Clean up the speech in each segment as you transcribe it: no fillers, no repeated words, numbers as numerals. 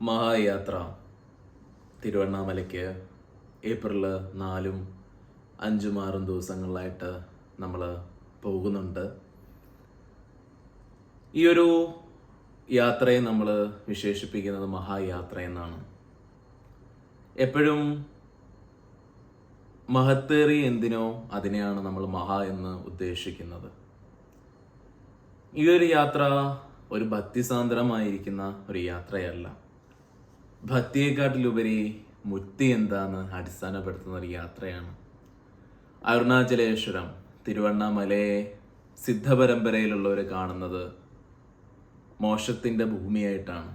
Mahayatra തിരുവണ്ണാമലയ്ക്ക് April 4ഉം 5ഉം 6ഉം ദിവസങ്ങളിലായിട്ട് നമ്മൾ പോകുന്നുണ്ട്. ഈ ഒരു യാത്രയെ നമ്മൾ വിശേഷിപ്പിക്കുന്നത് മഹായാത്ര എന്നാണ്. എപ്പോഴും മഹത്തേറി എന്തിനോ അതിനെയാണ് നമ്മൾ മഹാ എന്ന് ഉദ്ദേശിക്കുന്നത്. ഈ ഒരു യാത്ര ഒരു ഭക്തിസാന്ദ്രമായിരിക്കുന്ന ഒരു യാത്രയല്ല. ഭക്തിയെക്കാട്ടിലുപരി മുക്തി എന്താന്ന് അടിസ്ഥാനപ്പെടുത്തുന്ന ഒരു യാത്രയാണ്. അരുണാചലേശ്വരം തിരുവണ്ണാമലയെ സിദ്ധപരമ്പരയിലുള്ളവർ കാണുന്നത് മോക്ഷത്തിൻ്റെ ഭൂമിയായിട്ടാണ്.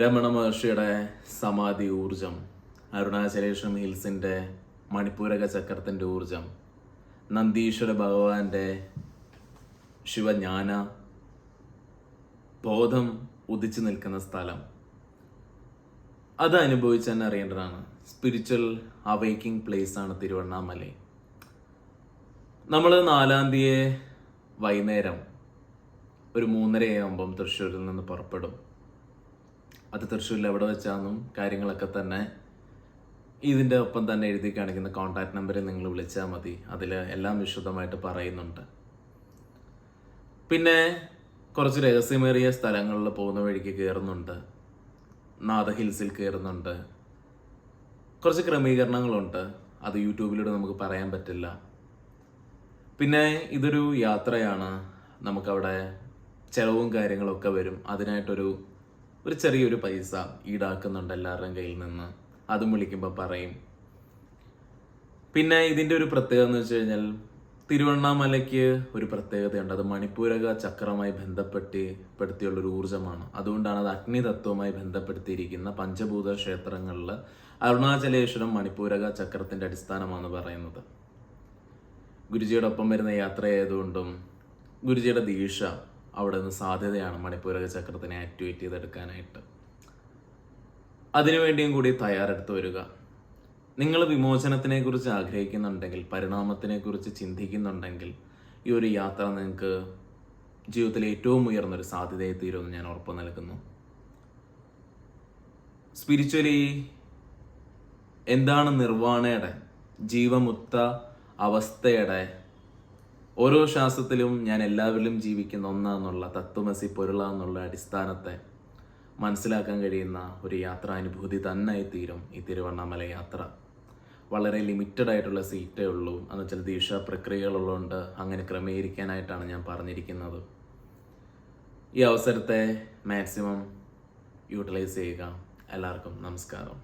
രമണ മഹർഷിയുടെ സമാധി ഊർജം, അരുണാചലേശ്വരം ഹിൽസിൻ്റെ മണിപ്പൂരക ചക്രത്തിൻ്റെ ഊർജം, നന്ദീശ്വര ഭഗവാന്റെ ശിവജ്ഞാന ബോധം ഉദിച്ചു നിൽക്കുന്ന സ്ഥലം, അത് അനുഭവിച്ച് തന്നെ അറിയേണ്ടതാണ്. സ്പിരിച്വൽ അവേക്കിംഗ് പ്ലേസ് ആണ് തിരുവണ്ണാമല. നമ്മൾ 4-ാം തീയതി വൈകുന്നേരം ഒരു 3:30 തൃശ്ശൂരിൽ നിന്ന് പുറപ്പെടും. അത് തൃശ്ശൂരിൽ എവിടെ വെച്ചാണെന്നും കാര്യങ്ങളൊക്കെ തന്നെ ഇതിൻ്റെ ഒപ്പം തന്നെ എഴുതി കാണിക്കുന്ന കോൺടാക്ട് നമ്പറിൽ നിങ്ങൾ വിളിച്ചാൽ മതി. അതിൽ എല്ലാം വിശദമായിട്ട് പറയുന്നുണ്ട്. പിന്നെ കുറച്ച് രഹസ്യമേറിയ സ്ഥലങ്ങളിൽ പോകുന്ന വഴിക്ക് കയറുന്നുണ്ട്. നാദ ഹിൽസിൽ കയറുന്നുണ്ട്. കുറച്ച് ക്രമീകരണങ്ങളുണ്ട്. അത് യൂട്യൂബിലൂടെ നമുക്ക് പറയാൻ പറ്റില്ല. പിന്നെ ഇതൊരു യാത്രയാണ്. നമുക്കവിടെ ചിലവും കാര്യങ്ങളൊക്കെ വരും. അതിനായിട്ടൊരു ചെറിയൊരു പൈസ ഈടാക്കുന്നുണ്ട് എല്ലാവരുടെയും കയ്യിൽ നിന്ന്. അതും വിളിക്കുമ്പോൾ പറയും. പിന്നെ ഇതിൻ്റെ ഒരു പ്രത്യേകത എന്ന് വെച്ച് കഴിഞ്ഞാൽ തിരുവണ്ണാമലയ്ക്ക് ഒരു പ്രത്യേകതയുണ്ട്. അത് മണിപ്പൂരക ചക്രമായി ബന്ധപ്പെടുത്തിയുള്ളൊരു ഊർജ്ജമാണ്. അതുകൊണ്ടാണ് അത് അഗ്നിതത്വവുമായി ബന്ധപ്പെടുത്തിയിരിക്കുന്ന പഞ്ചഭൂത ക്ഷേത്രങ്ങളിൽ അരുണാചലേശ്വരം മണിപ്പൂരക ചക്രത്തിൻ്റെ അടിസ്ഥാനമാണെന്ന് പറയുന്നത്. ഗുരുജിയുടെ ഒപ്പം വരുന്ന യാത്രയായതുകൊണ്ടും ഗുരുജിയുടെ ദീക്ഷ അവിടെ നിന്ന് സാധ്യതയാണ് മണിപ്പൂരക ചക്രത്തിനെ ആക്ടിവേറ്റ് ചെയ്തെടുക്കാനായിട്ട്. അതിനുവേണ്ടിയും കൂടി തയ്യാറെടുത്ത് വരിക. നിങ്ങൾ വിമോചനത്തിനെക്കുറിച്ച് ആഗ്രഹിക്കുന്നുണ്ടെങ്കിൽ, പരിണാമത്തിനെക്കുറിച്ച് ചിന്തിക്കുന്നുണ്ടെങ്കിൽ, ഈ ഒരു യാത്ര നിങ്ങൾക്ക് ജീവിതത്തിലെ ഏറ്റവും ഉയർന്നൊരു സാധ്യതയായി തീരുമെന്ന് ഞാൻ ഉറപ്പ് നൽകുന്നു. സ്പിരിച്വലി എന്താണ് നിർവ്വാണയുടെ, ജീവമുക്ത അവസ്ഥയുടെ ഓരോ ശാസ്ത്രത്തിലും ഞാൻ എല്ലാവരിലും ജീവിക്കുന്ന ഒന്നാന്നുള്ള തത്വമസി പൊരുളാന്നുള്ള അടിസ്ഥാനത്തെ മനസ്സിലാക്കാൻ കഴിയുന്ന ഒരു യാത്രാനുഭൂതി തന്നെ തീരും ഈ തിരുവണ്ണാമല യാത്ര. വളരെ ലിമിറ്റഡ് ആയിട്ടുള്ള സീറ്റേ ഉള്ളൂ. എന്ന് വെച്ചാൽ ദീക്ഷാ പ്രക്രിയകളുള്ളതുകൊണ്ട് അങ്ങനെ ക്രമീകരിക്കാനായിട്ടാണ് ഞാൻ പറഞ്ഞിരിക്കുന്നത്. ഈ അവസരത്തെ മാക്സിമം യൂട്ടിലൈസ് ചെയ്യുക. എല്ലാവർക്കും നമസ്കാരം.